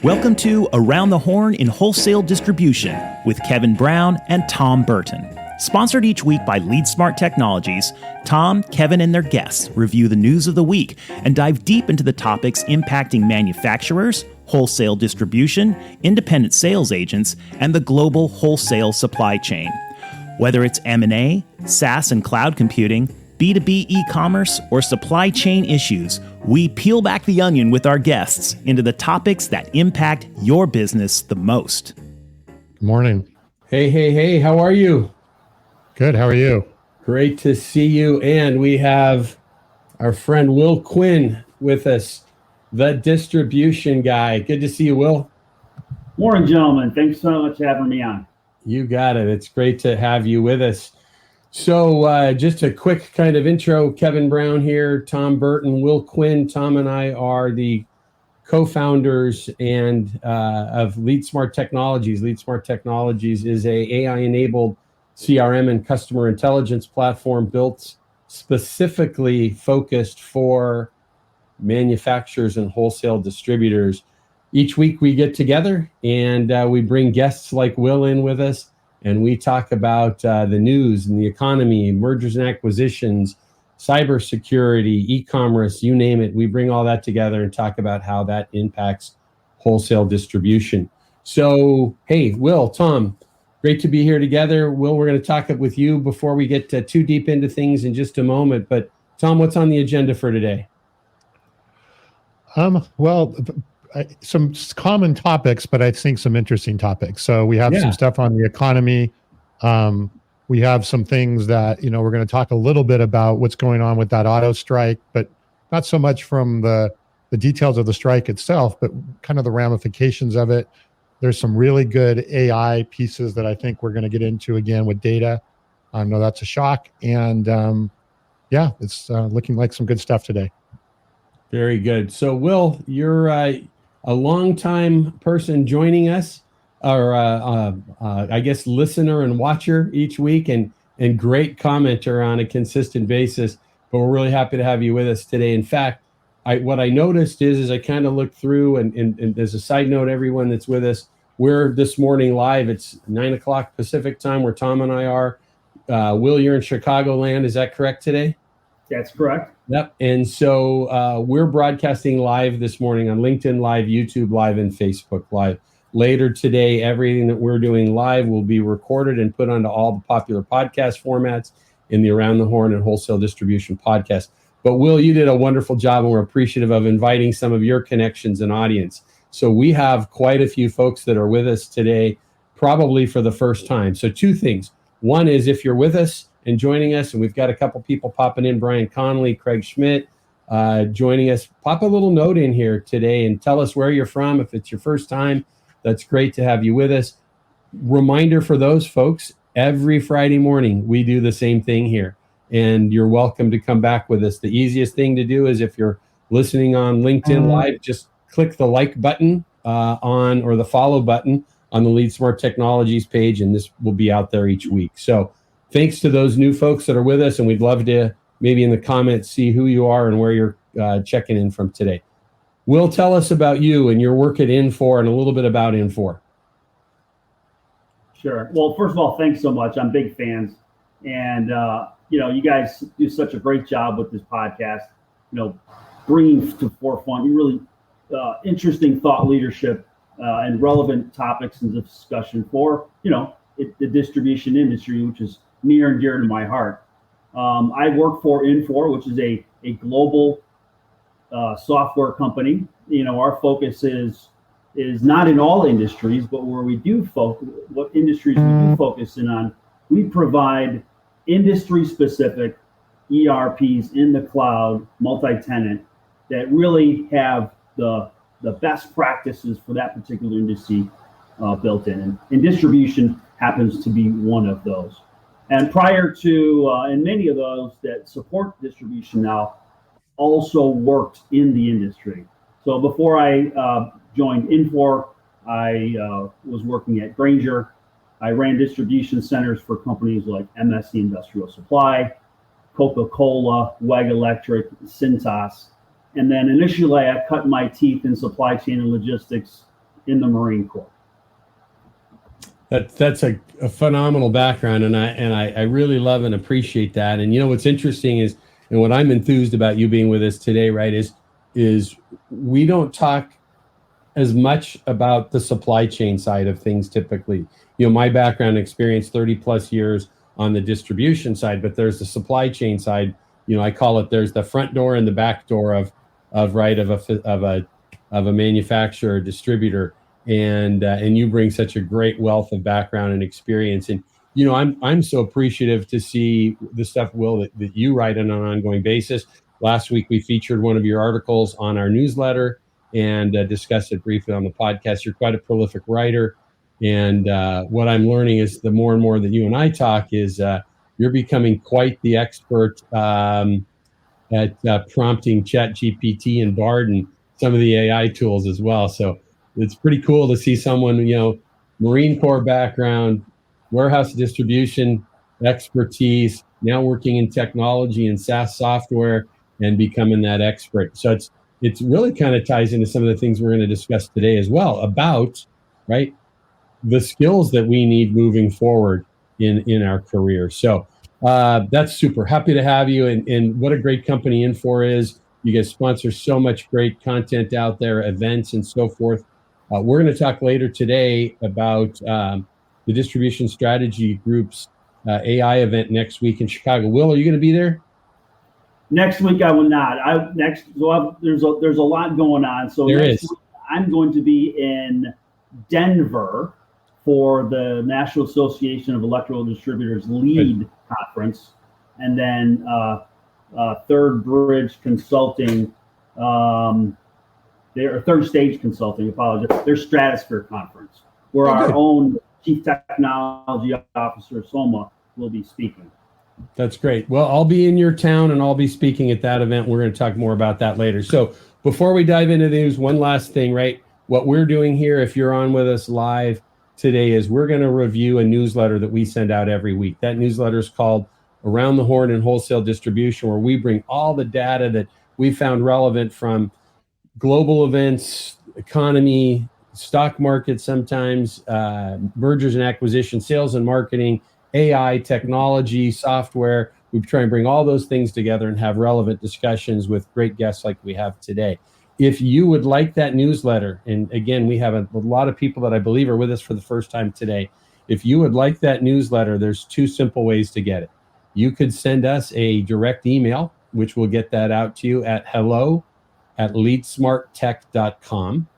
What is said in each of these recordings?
Welcome to Around the Horn in Wholesale Distribution with Kevin Brown and Tom Burton. Sponsored each week by LeadSmart Technologies, Tom, Kevin, and their guests review the news of the week and dive deep into the topics impacting manufacturers, wholesale distribution, independent sales agents, and the global wholesale supply chain. Whether it's M&A, SaaS and cloud computing, B2B e-commerce, or supply chain issues, we peel back the onion with our guests into the topics that impact your business the most. Good morning. Hey, how are you? Good, how are you? Great to see you. And we have our friend Will Quinn with us, the distribution guy. Good to see you, Will. Morning, gentlemen. Thanks so much for having me on. You got it. It's great to have you with us. So just a quick kind of intro. Kevin Brown here, Tom Burton, Will Quinn. Tom and I are the co-founders and of LeadSmart Technologies. LeadSmart Technologies is a AI-enabled CRM and customer intelligence platform built specifically focused for manufacturers and wholesale distributors. Each week we get together and we bring guests like Will in with us, and we talk about the news and the economy, mergers and acquisitions, cybersecurity, e-commerce, you name it. We bring all that together and talk about how that impacts wholesale distribution. So, hey, Will, Tom, great to be here together. Will, we're going to talk with you before we get too deep into things in just a moment. But Tom, what's on the agenda for today? Some common topics, but I think some interesting topics. So we have some stuff on the economy. We have some things that, we're going to talk a little bit about what's going on with that auto strike, but not so much from the details of the strike itself, but kind of the ramifications of it. There's some really good AI pieces that I think we're going to get into again with data. I know that's a shock. And it's looking like some good stuff today. Very good. So, Will, you're a longtime person joining us, or I guess listener and watcher each week, and great commenter on a consistent basis. But we're really happy to have you with us today. In fact, what I noticed is I kind of looked through, and as a side note, everyone that's with us, we're this morning live. It's 9 o'clock Pacific time where Tom and I are. Will, you're in Chicagoland. Is that correct today? That's correct. Yep. And so we're broadcasting live this morning on LinkedIn Live, YouTube Live, and Facebook Live. Later today, everything that we're doing live will be recorded and put onto all the popular podcast formats in the Around the Horn and Wholesale Distribution podcast. But Will, you did a wonderful job, and we're appreciative of inviting some of your connections and audience. So we have quite a few folks that are with us today, probably for the first time. So two things. One is if you're with us and joining us, and we've got a couple people popping in, Brian Connolly, Craig Schmidt, joining us, pop a little note in here today and tell us where you're from. If it's your first time, that's great to have you with us. Reminder for those folks, every Friday morning, we do the same thing here, and you're welcome to come back with us. The easiest thing to do is if you're listening on LinkedIn Live, just click the like button or the follow button on the LeadSmart Technologies page, and this will be out there each week. So thanks to those new folks that are with us, and we'd love to maybe in the comments see who you are and where you're checking in from today. Will, tell us about you and your work at Infor and a little bit about Infor. Sure. Well, first of all, thanks so much. I'm big fans. And, you guys do such a great job with this podcast, bringing to forefront really interesting thought leadership and relevant topics and discussion for, the distribution industry, which is near and dear to my heart. I work for Infor, which is a global software company. Our focus is not in all industries, but where we do focus, what industries we do focus in on, we provide industry-specific ERPs in the cloud, multi-tenant, that really have the best practices for that particular industry built in. And distribution happens to be one of those. And prior to, and many of those that support distribution now also worked in the industry. So before I joined Infor, I was working at Grainger. I ran distribution centers for companies like MSC Industrial Supply, Coca-Cola, WEG Electric, Cintas. And then initially I cut my teeth in supply chain and logistics in the Marine Corps. That's a phenomenal background, and I really love and appreciate that. And what's interesting is, and what I'm enthused about you being with us today, right, is we don't talk as much about the supply chain side of things typically. My background experience, 30 plus years on the distribution side, but there's the supply chain side. I call it, there's the front door and the back door of a manufacturer, distributor. And you bring such a great wealth of background and experience. And I'm so appreciative to see the stuff, Will, that you write on an ongoing basis. Last week we featured one of your articles on our newsletter and discussed it briefly on the podcast. You're quite a prolific writer, and what I'm learning is the more and more that you and I talk is you're becoming quite the expert at prompting ChatGPT and Bard and some of the AI tools as well. So it's pretty cool to see someone, Marine Corps background, warehouse distribution expertise, now working in technology and SaaS software and becoming that expert. So it's really kind of ties into some of the things we're going to discuss today as well about, right, the skills that we need moving forward in our career. So that's super. Happy to have you. And what a great company Infor is. You guys sponsor so much great content out there, events and so forth. We're going to talk later today about the Distribution Strategy Group's AI event next week in Chicago. Will, are you going to be there? Next week I will not. There's a lot going on. So next week I'm going to be in Denver for the National Association of Electrical Distributors LEAD conference, and then Third Bridge Consulting. Their Third Stage Consulting, their Stratosphere Conference, where our own Chief Technology Officer, Soma, will be speaking. That's great. Well, I'll be in your town and I'll be speaking at that event. We're going to talk more about that later. So before we dive into the news, one last thing, right? What we're doing here, if you're on with us live today, is we're going to review a newsletter that we send out every week. That newsletter is called Around the Horn in Wholesale Distribution, where we bring all the data that we found relevant from global events, economy, stock market, sometimes mergers and acquisitions, sales and marketing, AI, technology, software. We try and bring all those things together and have relevant discussions with great guests like we have today. If you would like that newsletter, and again, we have a lot of people that I believe are with us for the first time today. If you would like that newsletter, there's two simple ways to get it. You could send us a direct email, which will get that out to you at hello@leadsmarttech.com,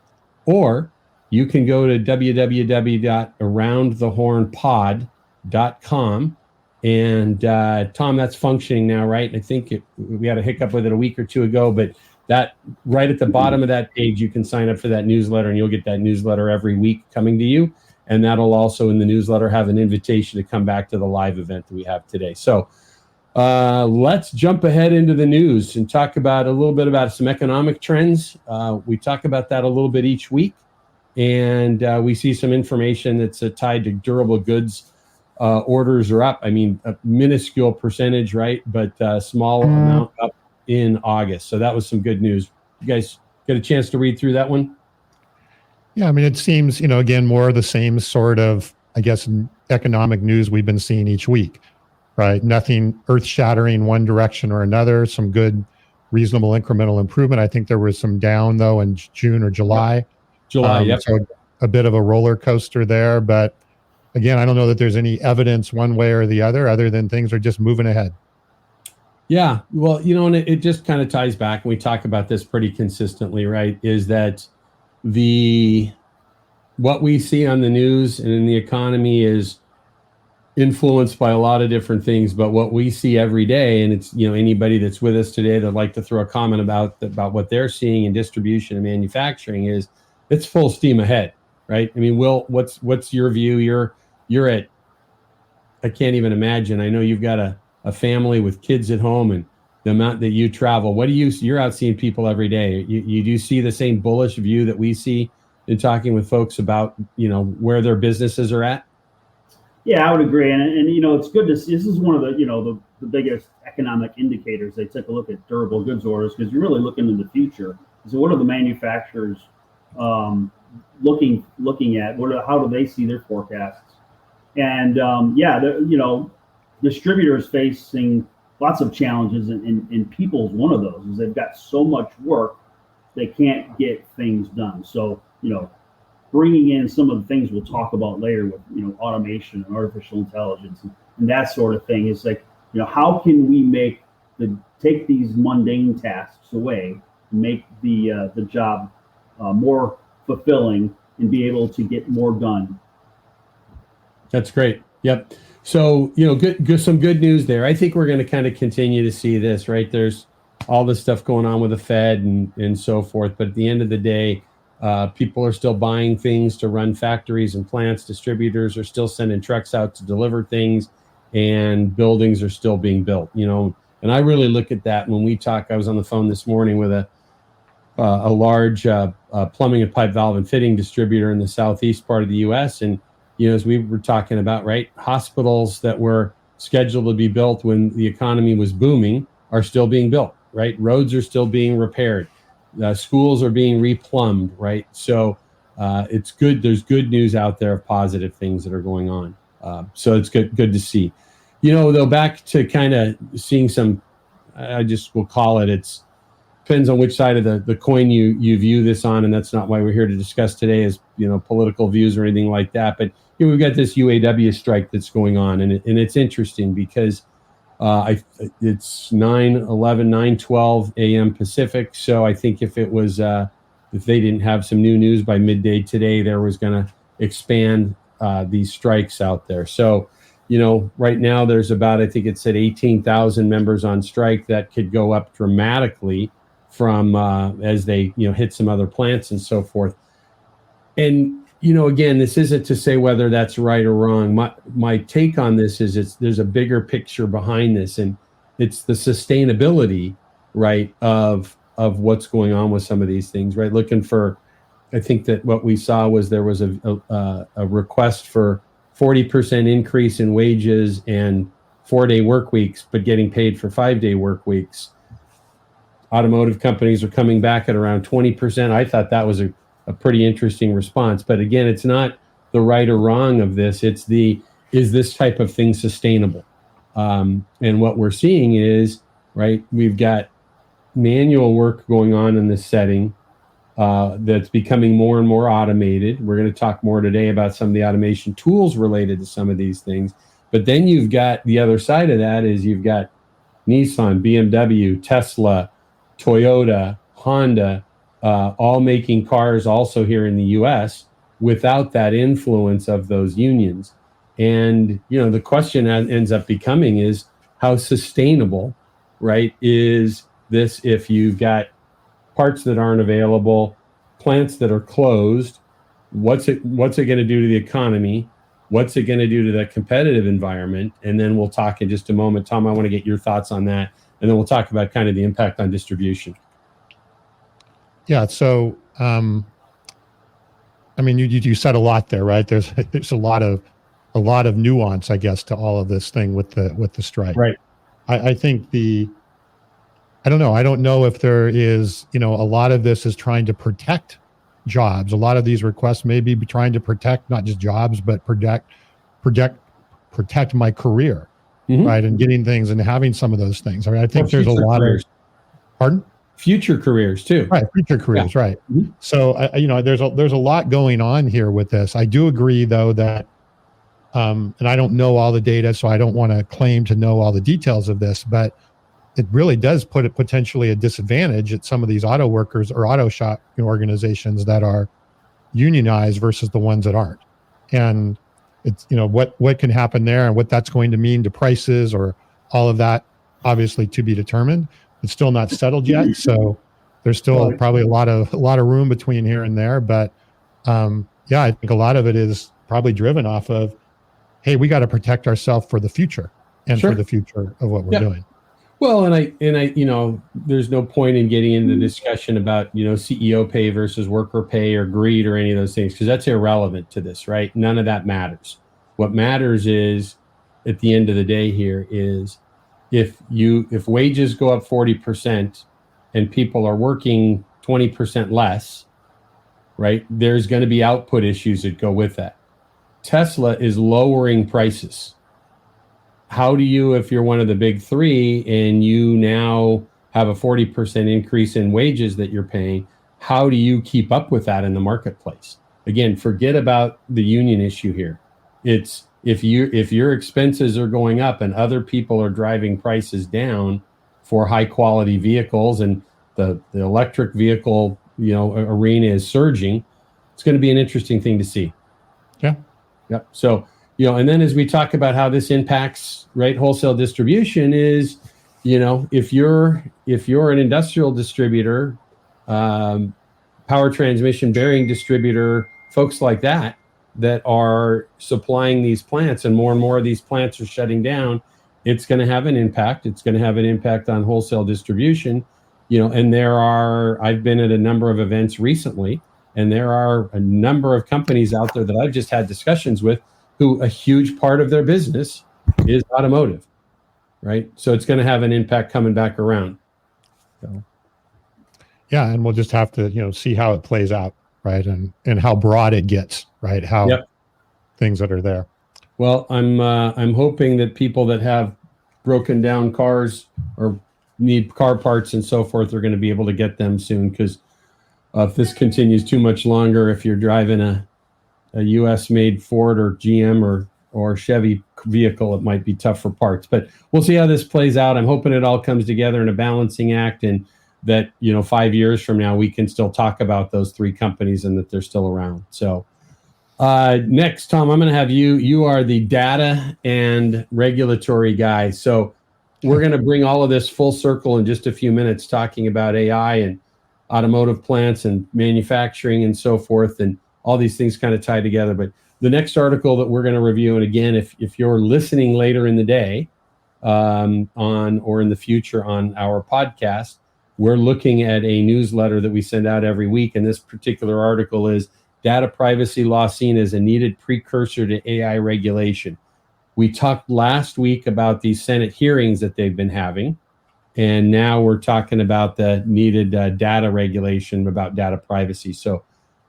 or you can go to www.aroundthehornpod.com. And Tom, that's functioning now, right? I think we had a hiccup with it a week or two ago, but that right at the bottom of that page, you can sign up for that newsletter, and you'll get that newsletter every week coming to you. And that'll also in the newsletter have an invitation to come back to the live event that we have today. So let's jump ahead into the news and talk about a little bit about some economic trends. We talk about that a little bit each week, and we see some information that's tied to durable goods. Orders are up. I mean, a minuscule percentage, right? But small amount up in August. So that was some good news. You guys get a chance to read through that one? Yeah, I mean, it seems, again, more of the same sort of, I guess, economic news we've been seeing each week, right? Nothing earth-shattering one direction or another. Some good, reasonable incremental improvement. I think there was some down, though, in June or July. Yep. So a bit of a roller coaster there. But again, I don't know that there's any evidence one way or the other than things are just moving ahead. Yeah, well, and it just kind of ties back, and we talk about this pretty consistently, right? Is that what we see on the news and in the economy is influenced by a lot of different things, but what we see every day, and it's anybody that's with us today that'd like to throw a comment about what they're seeing in distribution and manufacturing is it's full steam ahead, right? I mean, Will, what's your view? You're at, I can't even imagine. I know you've got a family with kids at home, and the amount that you travel. You're out seeing people every day. You do see the same bullish view that we see in talking with folks about, where their businesses are at? Yeah, I would agree. And it's good to see. This is one of the biggest economic indicators. They take a look at durable goods orders because you're really looking in the future. So what are the manufacturers looking at how do they see their forecasts. And distributors facing lots of challenges, and people's one of those is they've got so much work they can't get things done. So bringing in some of the things we'll talk about later with automation and artificial intelligence and that sort of thing is like, how can we take these mundane tasks away, make the job more fulfilling, and be able to get more done. That's great. Yep. So, some good news there. I think we're going to kind of continue to see this, right? There's all this stuff going on with the Fed and so forth. But at the end of the day, people are still buying things to run factories and plants. Distributors are still sending trucks out to deliver things, and buildings are still being built, And I really look at that when we talk. I was on the phone this morning with a large plumbing and pipe, valve, and fitting distributor in the southeast part of the U.S. And as we were talking about, right, hospitals that were scheduled to be built when the economy was booming are still being built, right? Roads are still being repaired. Schools are being replumbed, right? So it's good. There's good news out there of positive things that are going on. So it's good to see. Though, back to kind of seeing some, I just will call it, it's depends on which side of the coin you view this on, and that's not why we're here to discuss today is political views or anything like that. But we've got this UAW strike that's going on, and it's interesting because it's 9:12 a.m. Pacific. So I think if it was if they didn't have some new news by midday today, there was going to expand these strikes out there. So right now there's about, I think it said 18,000 members on strike. That could go up dramatically from as they hit some other plants and so forth. And again, this isn't to say whether that's right or wrong. My take on this is there's a bigger picture behind this, and it's the sustainability, right, of what's going on with some of these things, right? Looking for, I think that what we saw was there was a request for 40% increase in wages and 4-day work weeks, but getting paid for 5-day work weeks. Automotive companies are coming back at around 20%. I thought that was a pretty interesting response. But again, it's not the right or wrong of this. It's is this type of thing sustainable? And what we're seeing is, right, we've got manual work going on in this setting that's becoming more and more automated. We're going to talk more today about some of the automation tools related to some of these things. But then you've got the other side of that is you've got Nissan, BMW, Tesla, Toyota, Honda, all making cars also here in the U.S. without that influence of those unions. And, the question ends up becoming is how sustainable, right, is this if you've got parts that aren't available, plants that are closed? What's it going to do to the economy? What's it going to do to the competitive environment? And then we'll talk in just a moment. Tom, I want to get your thoughts on that. And then we'll talk about kind of the impact on distribution. Yeah. So, you said a lot there, right? There's a lot of nuance, I guess, to all of this thing with the strike. Right. I think I don't know. I don't know if there is, a lot of this is trying to protect jobs. A lot of these requests may be trying to protect not just jobs, but protect my career, right? And getting things and having some of those things. I mean, I think there's a lot of, pardon? Future careers too. Right. Future careers. Yeah. Right. Mm-hmm. So, there's a lot going on here with this. I do agree though that, and I don't know all the data, so I don't want to claim to know all the details of this, but it really does put it potentially a disadvantage at some of these auto workers or auto shop organizations that are unionized versus the ones that aren't. And it's, what can happen there and what that's going to mean to prices or all of that, obviously to be determined. It's still not settled yet. So there's still probably a lot of room between here and there. But I think a lot of it is probably driven off of, hey, we got to protect ourselves for the future and for the future of what we're doing. Well, and I, there's no point in getting into the discussion about, CEO pay versus worker pay or greed or any of those things, because that's irrelevant to this, right? None of that matters. What matters is, at the end of the day here, is if wages go up 40% and people are working 20% less, right? There's going to be output issues that go with that. Tesla is lowering prices. How do you, if you're one of the big three and you now have a 40% increase in wages that you're paying, how do you keep up with that in the marketplace? Again, forget about the union issue here. It's if your expenses are going up and other people are driving prices down for high quality vehicles, and the electric vehicle arena is surging, it's going to be an interesting thing to see. Yeah. Yep. So, and then as we talk about how this impacts, right, wholesale distribution is, if you're an industrial distributor, power transmission bearing distributor, folks like that are supplying these plants, and more of these plants are shutting down, it's going to have an impact. It's going to have an impact on wholesale distribution, and I've been at a number of events recently, and there are a number of companies out there that I've just had discussions with who a huge part of their business is automotive, right? So it's going to have an impact coming back around. So. Yeah, and we'll just have to, see how it plays out, right? And how broad it gets, right? How things that are there. Well, I'm hoping that people that have broken down cars or need car parts and so forth are going to be able to get them soon, because if this continues too much longer, if you're driving a U.S. made Ford or GM or Chevy vehicle, it might be tough for parts. But we'll see how this plays out. I'm hoping it all comes together in a balancing act, and that 5 years from now we can still talk about those three companies and that they're still around. So next, Tom, I'm going to have you are the data and regulatory guy. So we're going to bring all of this full circle in just a few minutes, talking about AI and automotive plants and manufacturing and so forth, and all these things kind of tie together. But the next article that we're going to review, and again, if you're listening later in the day on or in the future on our podcast, we're looking at a newsletter that we send out every week, and this particular article is Data Privacy Law Seen as a Needed Precursor to AI Regulation. We talked last week about the Senate hearings that they've been having, and now we're talking about the needed data regulation about data privacy. So,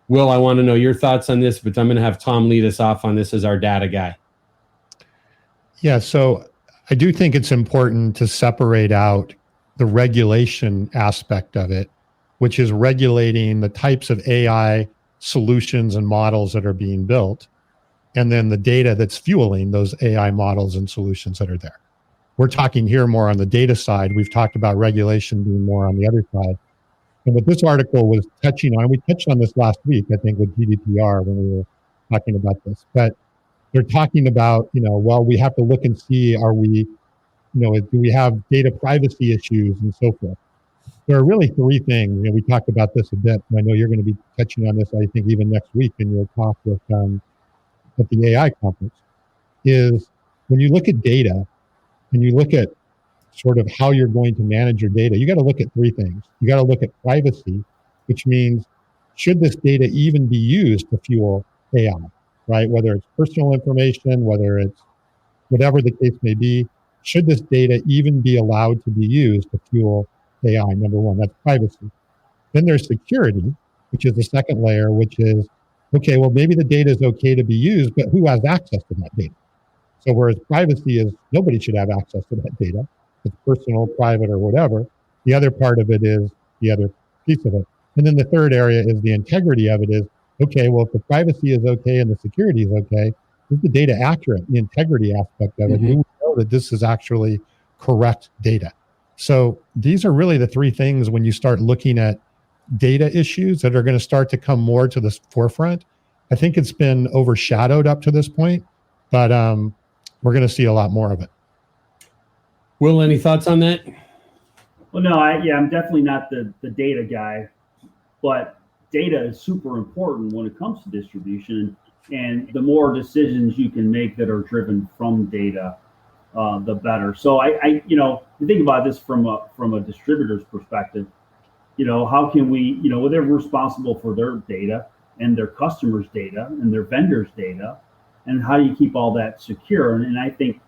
Will, I want to know your thoughts on this, but I'm going to have Tom lead us off on this as our data guy. Yeah, so I do think it's important to separate out the regulation aspect of it, which is regulating the types of AI solutions and models that are being built, and then the data that's fueling those AI models and solutions that are there. We're talking here more on the data side. We've talked about regulation being more on the other side. And what this article was touching on, we touched on this last week, I think, with GDPR when we were talking about this, but they're talking about, well, we have to look and see, are we, do we have data privacy issues and so forth? There are really three things. We talked about this a bit, and I know you're going to be touching on this, I think, even next week in your talk with at the AI conference, is when you look at data and you look at sort of how you're going to manage your data, you got to look at three things. You got to look at privacy, which means should this data even be used to fuel AI, right? Whether it's personal information, whether it's whatever the case may be, should this data even be allowed to be used to fuel AI? Number one, that's privacy. Then there's security, which is the second layer, which is, okay, well, maybe the data is okay to be used, but who has access to that data? So whereas privacy is nobody should have access to that data, it's personal, private, or whatever, the other part of it is the other piece of it. And then the third area is the integrity of it is, okay, well, if the privacy is okay and the security is okay, is the data accurate? The integrity aspect of it, do we know that this is actually correct data? So these are really the three things when you start looking at data issues that are going to start to come more to the forefront. I think it's been overshadowed up to this point, but we're going to see a lot more of it. Will, any thoughts on that? Well, no, I'm definitely not the data guy, but data is super important when it comes to distribution, and the more decisions you can make that are driven from data, the better. So you think about this from a distributor's perspective, how can we, they're responsible for their data and their customers' data and their vendors' data, and how do you keep all that secure? And I think,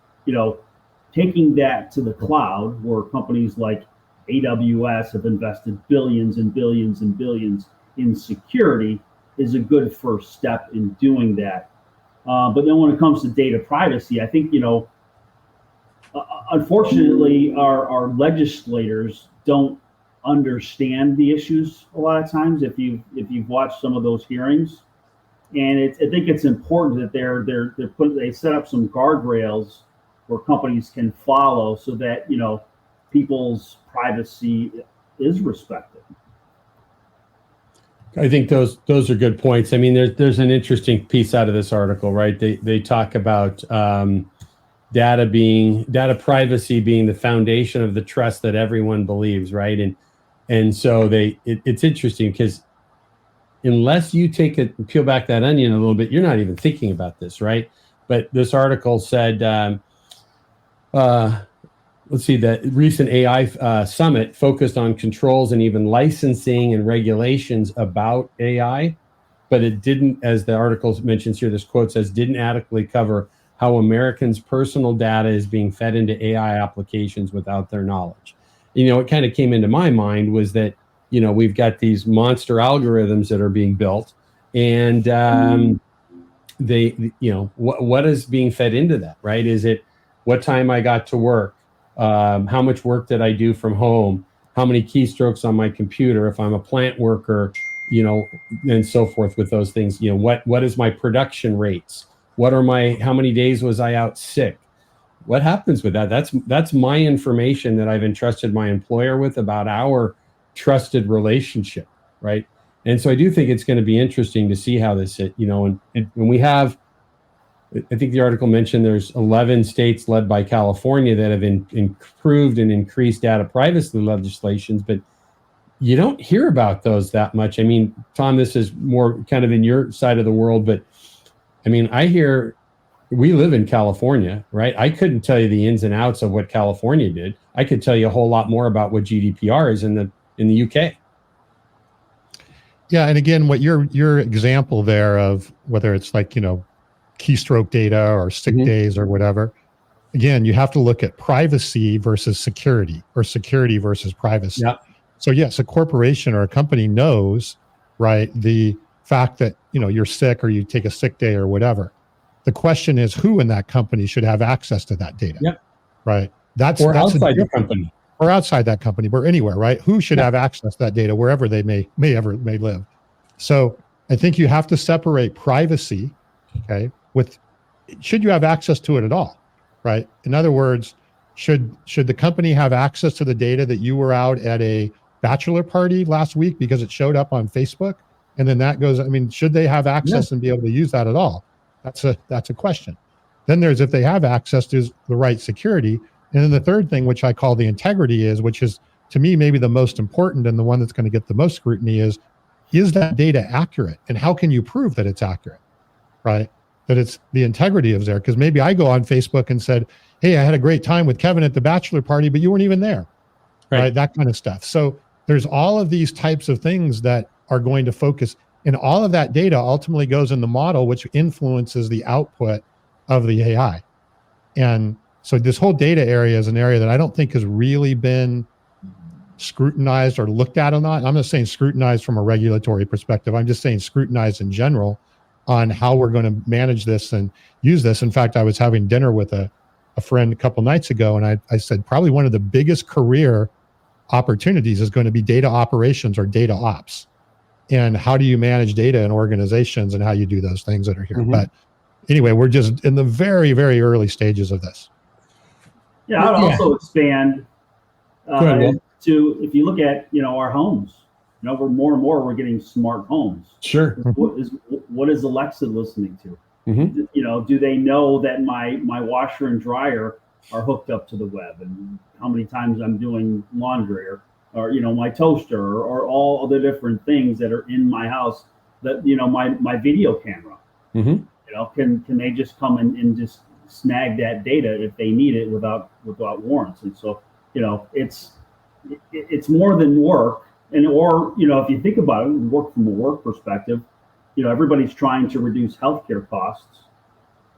taking that to the cloud, where companies like AWS have invested billions and billions and billions in security, is a good first step in doing that. But then when it comes to data privacy, I think, unfortunately, our legislators don't understand the issues a lot of times. If you've watched some of those hearings, and I think it's important that they set up some guardrails where companies can follow so that people's privacy is respected. I think those are good points. I mean, there's an interesting piece out of this article, right? They talk about data privacy being the foundation of the trust that everyone believes, right? And so it's interesting because unless you peel back that onion a little bit, you're not even thinking about this, right? But this article said, let's see, the recent AI summit focused on controls and even licensing and regulations about AI, but it didn't, as the article mentions here, this quote says, didn't adequately cover how Americans' personal data is being fed into AI applications without their knowledge. What kind of came into my mind was that, we've got these monster algorithms that are being built, and what is being fed into that, right? Is it what time I got to work? How much work did I do from home? How many keystrokes on my computer? If I'm a plant worker, and so forth with those things. What is my production rates? How many days was I out sick? What happens with that? That's my information that I've entrusted my employer with about our trusted relationship, right? And so I do think it's going to be interesting to see how this, and we have, I think the article mentioned there's 11 states led by California that have improved and increased data privacy legislations, but you don't hear about those that much. I mean, Tom, this is more kind of in your side of the world, but I mean, we live in California, right? I couldn't tell you the ins and outs of what California did. I could tell you a whole lot more about what GDPR is in the UK. Yeah, and again, what your example there of whether it's like, keystroke data or sick days or whatever, again, you have to look at privacy versus security, or security versus privacy. Yeah. So yes, a corporation or a company knows, right, the fact that, you're sick or you take a sick day or whatever. The question is who in that company should have access to that data. Yep. Right. That's outside the company. Or outside that company, or anywhere, right? Who should have access to that data wherever they may live. So I think you have to separate privacy, okay, with should you have access to it at all, right? In other words, should the company have access to the data that you were out at a bachelor party last week because it showed up on Facebook? And then that goes, should they have access and be able to use that at all? That's a question. Then there's if they have access to the right security. And then the third thing, which I call the integrity which is to me maybe the most important and the one that's going to get the most scrutiny is that data accurate? And how can you prove that it's accurate, right? That it's the integrity of there. Because maybe I go on Facebook and said, hey, I had a great time with Kevin at the bachelor party, but you weren't even there, right? That kind of stuff. So there's all of these types of things that are going to focus, and all of that data ultimately goes in the model, which influences the output of the AI. And so this whole data area is an area that I don't think has really been scrutinized or looked at a lot. I'm not saying scrutinized from a regulatory perspective. I'm just saying scrutinized in general on how we're going to manage this and use this. In fact, I was having dinner with a friend a couple nights ago, and I said probably one of the biggest career opportunities is going to be data operations or data ops. And how do you manage data in organizations and how you do those things that are here. But anyway, we're just in the very, very early stages of this. Yeah, I'd also expand to, if you look at, our homes, we're more and more, we're getting smart homes. Sure. What is Alexa listening to? Do they know that my washer and dryer are hooked up to the web, and how many times I'm doing laundry, or my toaster, or all the different things that are in my house that, my video camera, can they just come and just snag that data if they need it without warrants? And so, it's more than work. And, if you think about it, work from a work perspective, everybody's trying to reduce healthcare costs.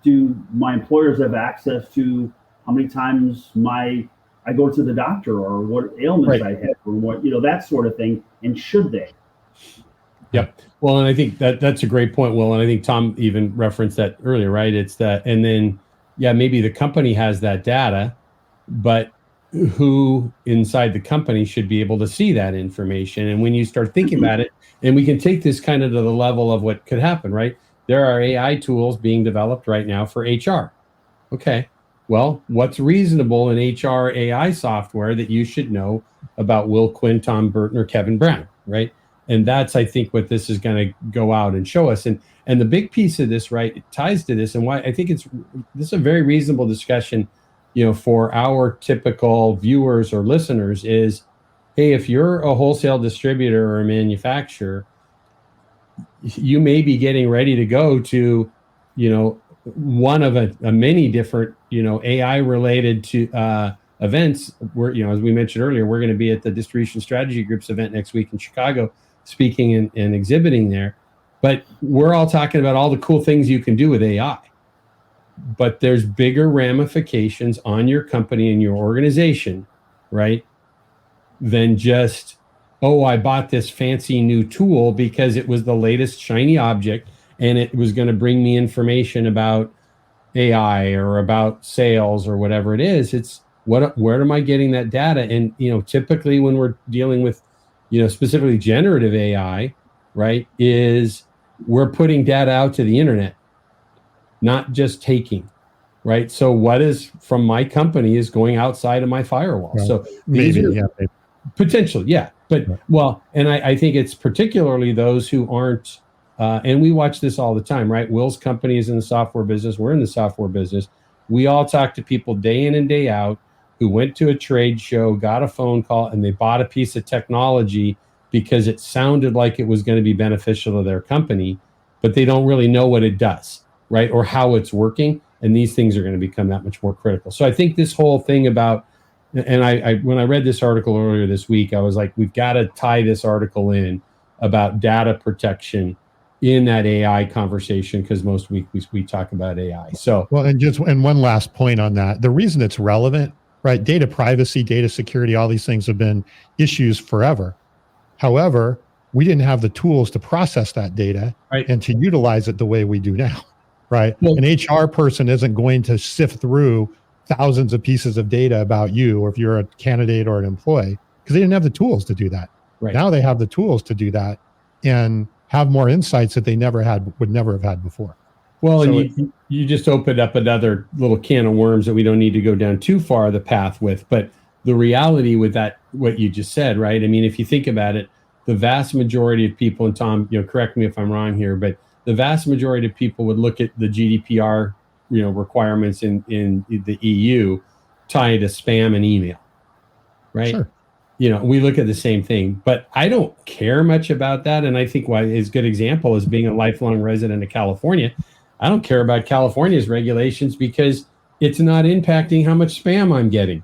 Do my employers have access to how many times I go to the doctor, or what ailments I have, or what, that sort of thing? And should they? Yep. Well, and I think that's a great point, Will. And I think Tom even referenced that earlier, right? It's that, and then, yeah, maybe the company has that data, but who inside the company should be able to see that information? And when you start thinking about it, and we can take this kind of to the level of what could happen, right? There are AI tools being developed right now for HR. Okay. Well, what's reasonable in HR AI software that you should know about Will, Quinn, Tom Burton, or Kevin Brown, right? And that's, I think, what this is going to go out and show us. And the big piece of this, right, it ties to this, and why I think this is a very reasonable discussion, for our typical viewers or listeners is, hey, if you're a wholesale distributor or a manufacturer, you may be getting ready to go to, one of a many different, AI related to events. Where, as we mentioned earlier, we're going to be at the Distribution Strategy Group's event next week in Chicago, speaking and exhibiting there. But we're all talking about all the cool things you can do with AI. But there's bigger ramifications on your company and your organization, right? Than just, oh, I bought this fancy new tool because it was the latest shiny object and it was going to bring me information about AI or about sales or whatever it is. It's where am I getting that data? And, typically when we're dealing with, specifically generative AI, right, is we're putting data out to the internet, not just taking, right? So what is from my company is going outside of my firewall. Right. So maybe. Potential, yeah. But, right. Well, and I think it's particularly those who aren't, and we watch this all the time, right? Will's company is in the software business. We're in the software business. We all talk to people day in and day out who went to a trade show, got a phone call, and they bought a piece of technology because it sounded like it was going to be beneficial to their company, but they don't really know what it does, right? Or how it's working. And these things are going to become that much more critical. So I think this whole thing about, and I when I read this article earlier this week, I was like, we've got to tie this article in about data protection in that AI conversation, because most weeks we talk about AI. So, well, and one last point on that, the reason it's relevant, right? Data privacy, data security, all these things have been issues forever. However, we didn't have the tools to process that data, right, and to utilize it the way we do now, right? Well, an HR person isn't going to sift through thousands of pieces of data about you, or if you're a candidate or an employee, because they didn't have the tools to do that. Right. Now they have the tools to do that and have more insights that they would never have had before. Well, so and you just opened up another little can of worms that we don't need to go down too far the path with. But the reality with that, what you just said, right? I mean, if you think about it, the vast majority of people, and Tom, correct me if I'm wrong here, but the vast majority of people would look at the GDPR, requirements in the EU tied to spam and email, right? Sure. We look at the same thing, but I don't care much about that. And I think why is a good example is being a lifelong resident of California. I don't care about California's regulations because it's not impacting how much spam I'm getting.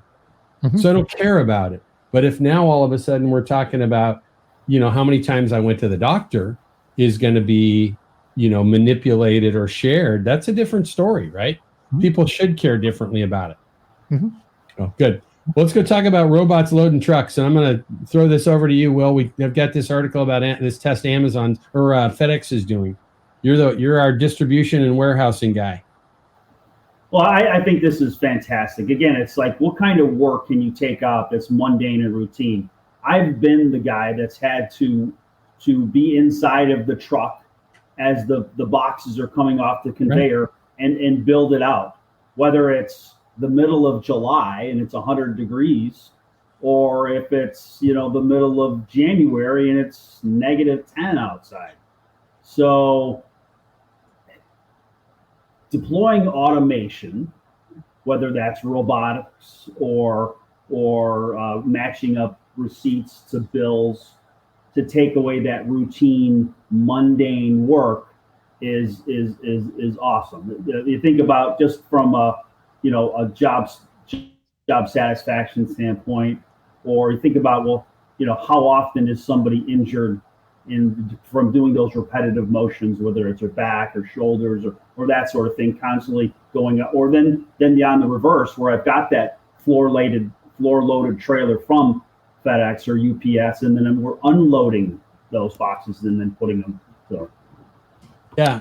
Mm-hmm. So I don't care about it. But if now all of a sudden we're talking about, how many times I went to the doctor is going to be, manipulated or shared, that's a different story, right? Mm-hmm. People should care differently about it. Mm-hmm. Oh, good. Well, let's go talk about robots loading trucks. And I'm going to throw this over to you, Will. We have got this article about this test Amazon or FedEx is doing. You're our distribution and warehousing guy. Well, I think this is fantastic. Again, it's like, what kind of work can you take out that's mundane and routine? I've been the guy that's had to be inside of the truck as the boxes are coming off the conveyor, right, and build it out, whether it's the middle of July and it's 100 degrees, or if it's, the middle of January and it's -10 outside. So deploying automation, whether that's robotics or matching up receipts to bills, to take away that routine, mundane work is awesome. You think about just from a job satisfaction standpoint, or you think about, how often is somebody injured from doing those repetitive motions, whether it's their back or shoulders or that sort of thing, constantly going up, or then on the reverse, where I've got that floor loaded trailer from FedEx or UPS, and then we're unloading those boxes and then putting them. So yeah.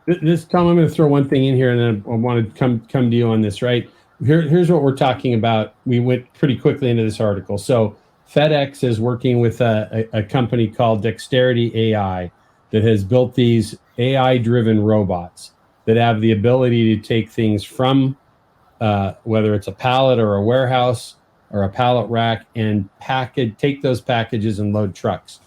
This, Tom, I'm going to throw one thing in here, and then I want to come to you on this, right? Here's what we're talking about. We went pretty quickly into this article. So FedEx is working with a company called Dexterity AI that has built these AI-driven robots that have the ability to take things from whether it's a pallet or a warehouse or a pallet rack and take those packages and load trucks.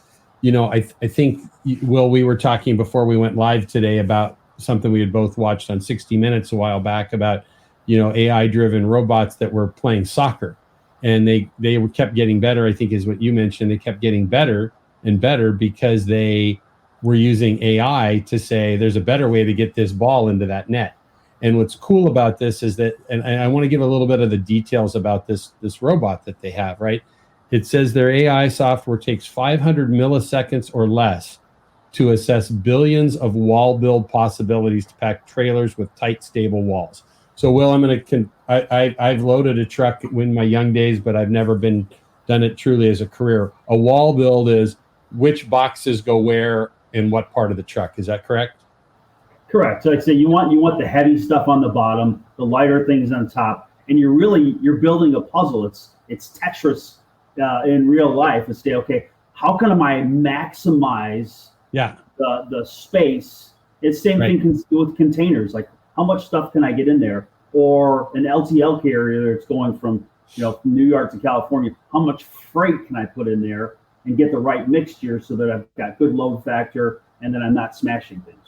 I think, Will, we were talking before we went live today about something we had both watched on 60 Minutes a while back about, AI-driven robots that were playing soccer, and they kept getting better. I think is what you mentioned. They kept getting better and better because they were using AI to say there's a better way to get this ball into that net. And what's cool about this is that, and I want to give a little bit of the details about this robot that they have, right? It says their AI software takes 500 milliseconds or less to assess billions of wall build possibilities to pack trailers with tight, stable walls. So, Will, I've loaded a truck in my young days, but I've never done it truly as a career. A wall build is which boxes go where in what part of the truck. Is that correct? Correct. So I'd say you want the heavy stuff on the bottom, the lighter things on top, and you're building a puzzle. It's Tetris in real life. And say, okay, how can I maximize the space? It's same thing with containers. Like, how much stuff can I get in there? Or an LTL carrier that's going from New York to California. How much freight can I put in there and get the right mixture so that I've got good load factor and then I'm not smashing things?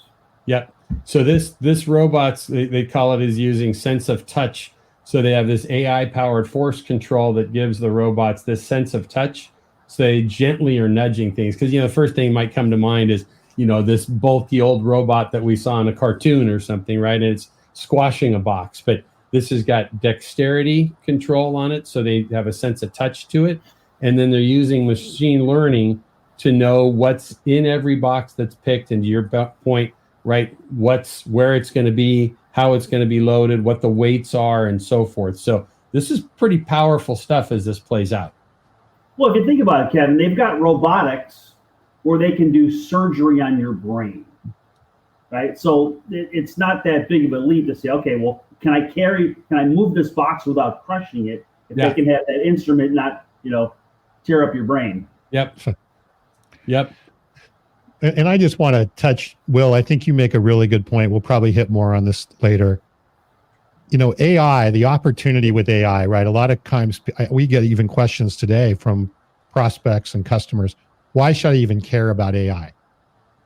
Yeah. So this robots, they call it, is using sense of touch. So they have this AI powered force control that gives the robots this sense of touch. So they gently are nudging things. Because the first thing might come to mind is this bulky old robot that we saw in a cartoon or something, right? And it's squashing a box. But this has got dexterity control on it, so they have a sense of touch to it. And then they're using machine learning to know what's in every box that's picked. And to your point, right, where it's going to be, how it's going to be loaded, what the weights are, and so forth. So this is pretty powerful stuff as this plays out. Well, if you think about it, Kevin, they've got robotics where they can do surgery on your brain, right? So it's not that big of a leap to say, okay, well, can I move this box without crushing it? If they can have that instrument not, tear up your brain. Yep. And I just want to touch, Will, I think you make a really good point. We'll probably hit more on this later. AI, the opportunity with AI, right? A lot of times we get even questions today from prospects and customers. Why should I even care about AI?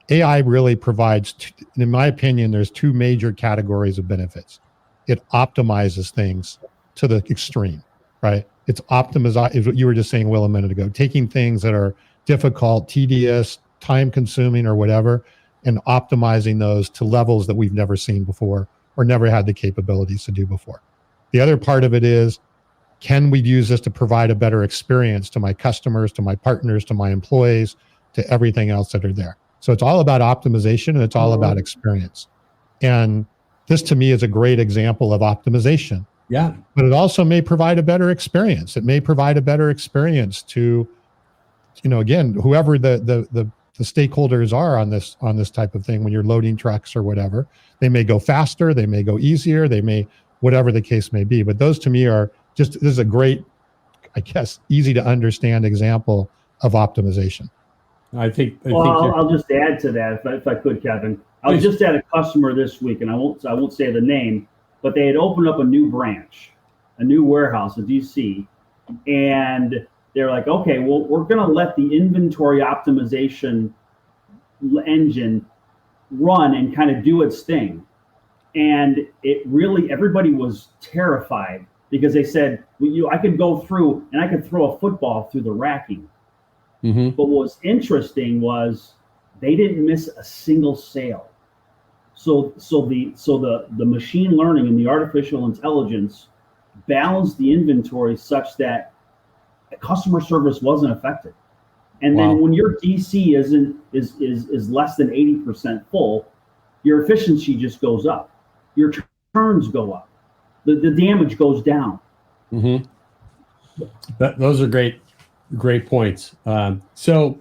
AI really provides, in my opinion, there's two major categories of benefits. It optimizes things to the extreme, right? It's is what you were just saying, Will, a minute ago, taking things that are difficult, tedious, time consuming or whatever, and optimizing those to levels that we've never seen before or never had the capabilities to do before. The other part of it is, can we use this to provide a better experience to my customers, to my partners, to my employees, to everything else that are there? So it's all about optimization and it's all about experience. And this to me is a great example of optimization. Yeah. But it also may provide a better experience. It may provide a better experience to, again, whoever the stakeholders are on this type of thing when you're loading trucks or whatever. They may go faster, they may go easier, they may, whatever the case may be. But those to me are this is a great, I guess, easy to understand example of optimization. I think I'll just add to that if I could, Kevin. I was just at a customer this week, and I won't say the name, but they had opened up a new branch, a new warehouse, a DC, and they're like, okay, well, we're going to let the inventory optimization engine run and kind of do its thing. And it really, everybody was terrified because they said, I could go through and I could throw a football through the racking. Mm-hmm. But what was interesting was they didn't miss a single sale. So the machine learning and the artificial intelligence balanced the inventory such that customer service wasn't affected. And then when your DC is less than 80% full, your efficiency just goes up. Your turns go up. The damage goes down. Mm-hmm. Those are great points. So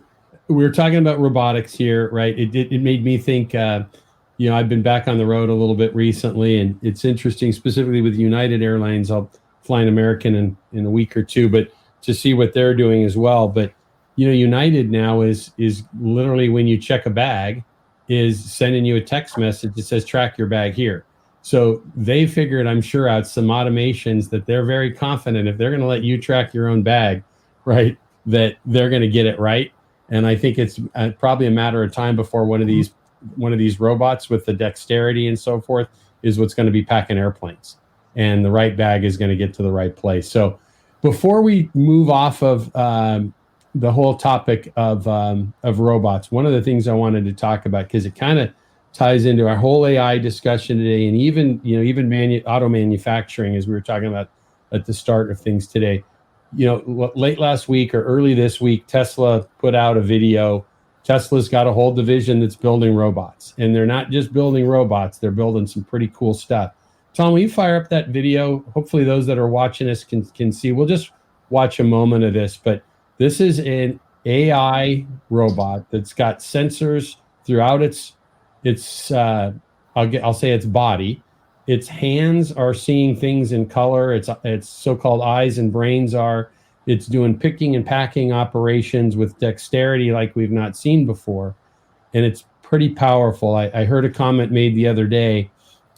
we were talking about robotics here, right? It made me think, I've been back on the road a little bit recently, and it's interesting, specifically with United Airlines. I'll fly an American in a week or two, but to see what they're doing as well. But, United now is literally, when you check a bag, is sending you a text message that says, track your bag here. So they figured, I'm sure, out some automations that they're very confident if they're going to let you track your own bag, right, that they're going to get it right. And I think it's probably a matter of time before one of these robots with the dexterity and so forth is what's going to be packing airplanes, and the right bag is going to get to the right place. So before we move off of the whole topic of robots, one of the things I wanted to talk about, because it kind of ties into our whole AI discussion today, and even auto manufacturing, as we were talking about at the start of things today. Late last week or early this week, Tesla put out a video. Tesla's got a whole division that's building robots, and they're not just building robots; they're building some pretty cool stuff. Tom, will you fire up that video? Hopefully, those that are watching us can see. We'll just watch a moment of this, but this is an AI robot that's got sensors throughout its I'll say its body. Its hands are seeing things in color. Its so-called eyes and brains are. It's doing picking and packing operations with dexterity like we've not seen before, and it's pretty powerful. I heard a comment made the other day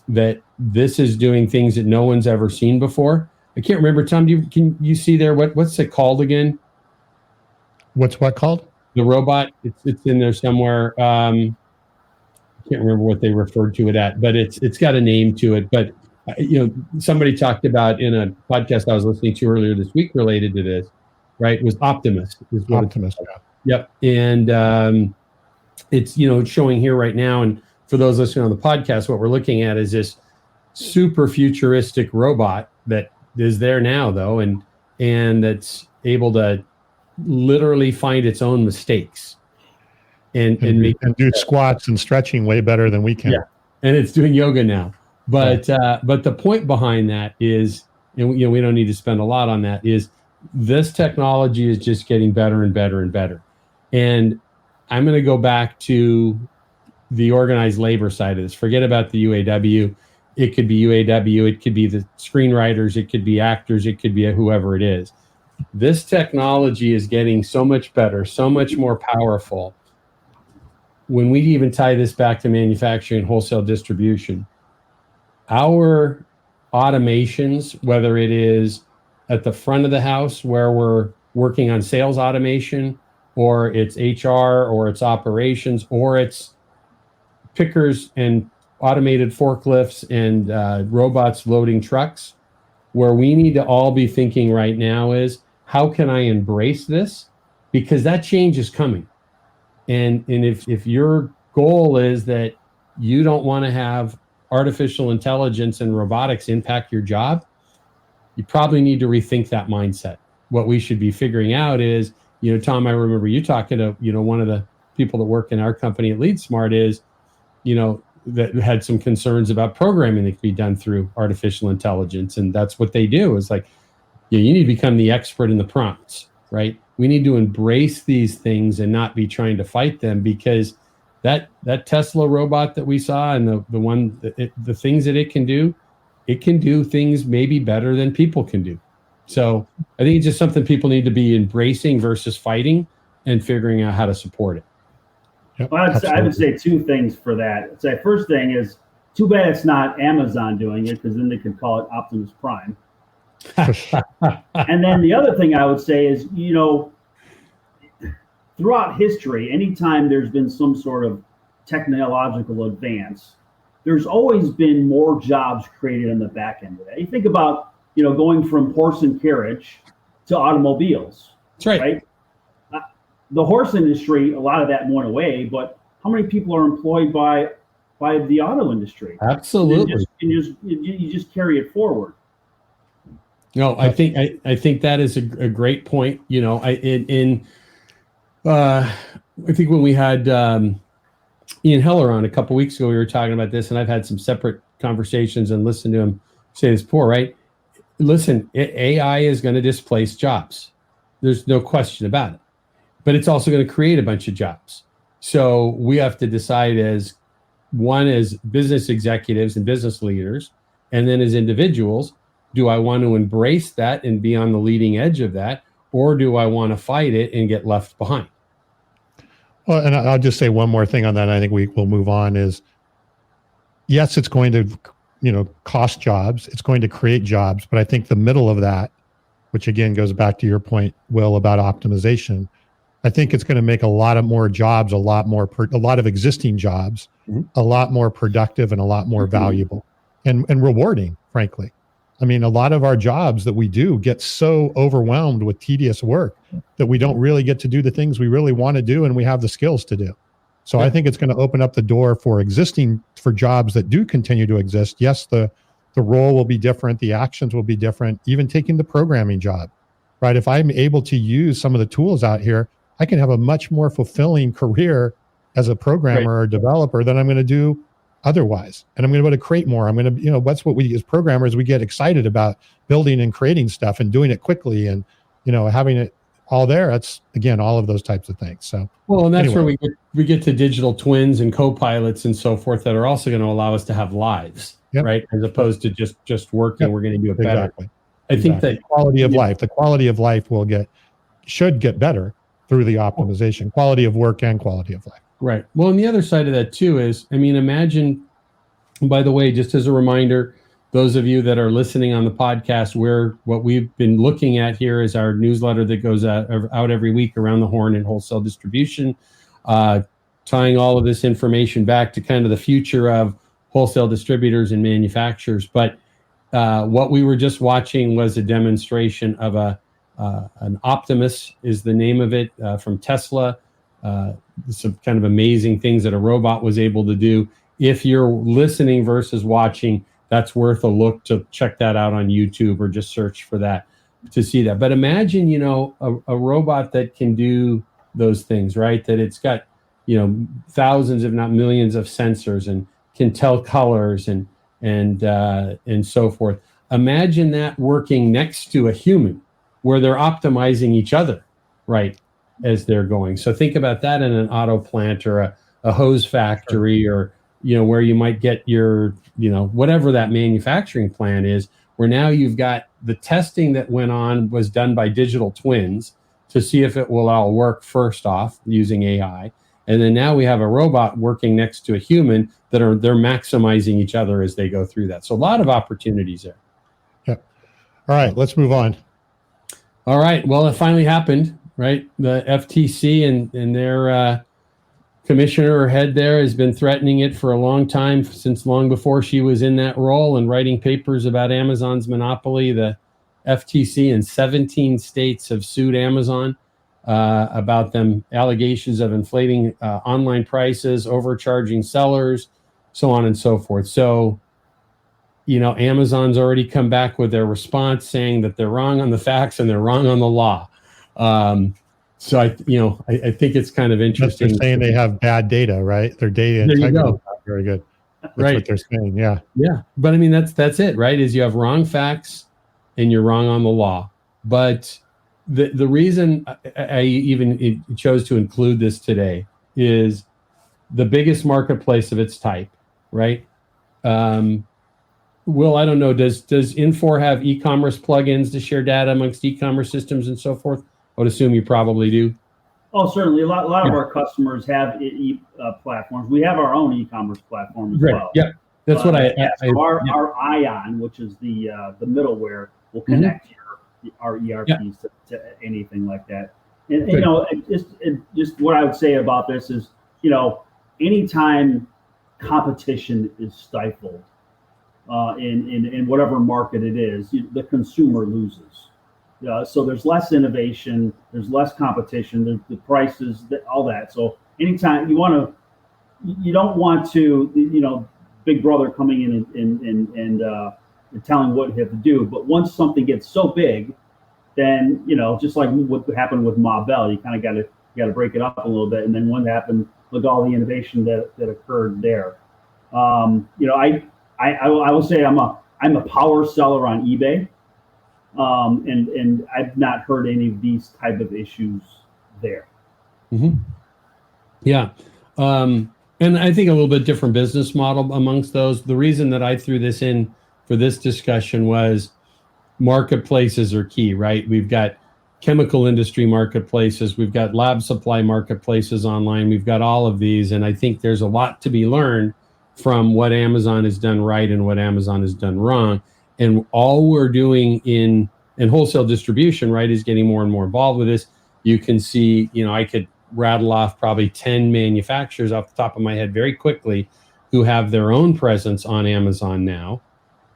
that this is doing things that no one's ever seen before. I can't remember. Tom, can you see there? What's it called again? What's what called? The robot. It's in there somewhere. I can't remember what they referred to it at, but it's got a name to it. But somebody talked about in a podcast I was listening to earlier this week related to this, right? It was Optimus. Optimus, yeah. Yep. And it's showing here right now. And for those listening on the podcast, what we're looking at is this super futuristic robot that is there now, though, and that's able to literally find its own mistakes and do squats and stretching way better than we can. Yeah, and it's doing yoga now. But the point behind that is, and we don't need to spend a lot on that, is this technology is just getting better and better and better. And I'm going to go back to the organized labor side of this. Forget about the UAW. It could be UAW. It could be the screenwriters. It could be actors. It could be whoever it is. This technology is getting so much better, so much more powerful. When we even tie this back to manufacturing and wholesale distribution, our automations, whether it is at the front of the house where we're working on sales automation, or it's HR, or it's operations, or it's pickers and automated forklifts and robots loading trucks, where we need to all be thinking right now is, how can I embrace this? Because that change is coming. And if your goal is that you don't want to have artificial intelligence and robotics impact your job, you probably need to rethink that mindset. What we should be figuring out is, Tom, I remember you talking to, one of the people that work in our company at LeadSmart is, that had some concerns about programming that could be done through artificial intelligence. And that's what they do is like, you need to become the expert in the prompts, right? We need to embrace these things and not be trying to fight them, because that Tesla robot that we saw and the things that it can do things maybe better than people can do. So I think it's just something people need to be embracing versus fighting and figuring out how to support it. Yep, well, I would say two things for that. I'd say first thing is, too bad it's not Amazon doing it, because then they could call it Optimus Prime. And then the other thing I would say is, throughout history, anytime there's been some sort of technological advance, there's always been more jobs created on the back end of that. You think about, going from horse and carriage to automobiles. That's right. Right? The horse industry, a lot of that went away, but how many people are employed by the auto industry? Absolutely. You just carry it forward. No, I think that is a great point. I think when we had Ian Heller on a couple weeks ago, we were talking about this, and I've had some separate conversations and listened to him say this before, right? Listen, AI is going to displace jobs. There's no question about it. but it's also going to create a bunch of jobs. So we have to decide as business executives and business leaders, and then as individuals, do I want to embrace that and be on the leading edge of that, or do I want to fight it and get left behind? Well, and I'll just say one more thing on that. And I think we'll move on is, yes, it's going to, cost jobs. It's going to create jobs. But I think the middle of that, which again goes back to your point, Will, about optimization, I think it's going to make a lot of more jobs, a lot of existing jobs, a lot more productive and a lot more valuable and rewarding, frankly. I mean, a lot of our jobs that we do get so overwhelmed with tedious work that we don't really get to do the things we really want to do and we have the skills to do. So I think it's going to open up the door for jobs that do continue to exist. Yes, the role will be different. The actions will be different, even taking the programming job, right? If I'm able to use some of the tools out here, I can have a much more fulfilling career as a programmer or developer than I'm going to do otherwise. And I'm going to be able to create more. I'm going to, that's what we as programmers, we get excited about building and creating stuff and doing it quickly and, having it all there. That's, again, all of those types of things. So, well, and that's where we get to digital twins and co-pilots and so forth that are also going to allow us to have lives, right? As opposed to just working, we're going to do it better. Exactly. I think that quality of life, the quality of life should get better through the optimization, quality of work and quality of life. Right. Well, and the other side of that too is, imagine, by the way, just as a reminder, those of you that are listening on the podcast, what we've been looking at here is our newsletter that goes out every week around the horn in wholesale distribution, tying all of this information back to kind of the future of wholesale distributors and manufacturers. But what we were just watching was a demonstration of an Optimus is the name of it, from Tesla. Some kind of amazing things that a robot was able to do. If you're listening versus watching, that's worth a look to check that out on YouTube or just search for that to see that. But imagine, a robot that can do those things, right? That it's got, thousands, if not millions of sensors and can tell colors and so forth. Imagine that working next to a human where they're optimizing each other, right, as they're going. So think about that in an auto plant or a hose factory, or, where you might get your, whatever that manufacturing plant is, where now you've got the testing that went on was done by digital twins to see if it will all work first off using AI. And then now we have a robot working next to a human they're maximizing each other as they go through that. So a lot of opportunities there. Yep. All right, let's move on. All right. Well, it finally happened, right? The FTC and their commissioner or head there has been threatening it for a long time, since long before she was in that role and writing papers about Amazon's monopoly. The FTC in 17 states have sued Amazon about them allegations of inflating online prices, overcharging sellers, so on and so forth. So, Amazon's already come back with their response saying that they're wrong on the facts and they're wrong on the law. So I think it's kind of interesting. They're saying they have bad data, right? Their data integrity is not very good. That's right. What they're saying. Yeah. Yeah. But that's it, right? Is you have wrong facts and you're wrong on the law. But the reason I even chose to include this today is the biggest marketplace of its type, right? Will, I don't know, does Infor have e-commerce plugins to share data amongst e-commerce systems and so forth? I would assume you probably do. Oh, certainly. A lot of our customers have platforms. We have our own e-commerce platform as well. Yeah, that's what our Ion, which is the middleware, will connect our ERPs to anything like that. And just what I would say about this is, anytime competition is stifled in whatever market it is, the consumer loses. So there's less innovation, there's less competition, the prices, all that. So anytime you don't want to, Big Brother coming in and telling what you have to do. But once something gets so big, then just like what happened with Ma Bell, you kind of got to break it up a little bit. And then when that happened, look all the innovation that occurred there. I will say I'm a power seller on eBay. And I've not heard any of these type of issues there. Mm-hmm. Yeah. And I think a little bit different business model amongst those. The reason that I threw this in for this discussion was marketplaces are key, right? We've got chemical industry marketplaces, we've got lab supply marketplaces online, we've got all of these. And I think there's a lot to be learned from what Amazon has done right and what Amazon has done wrong. And all we're doing in wholesale distribution, right, is getting more and more involved with this. You can see, I could rattle off probably 10 manufacturers off the top of my head very quickly who have their own presence on Amazon now,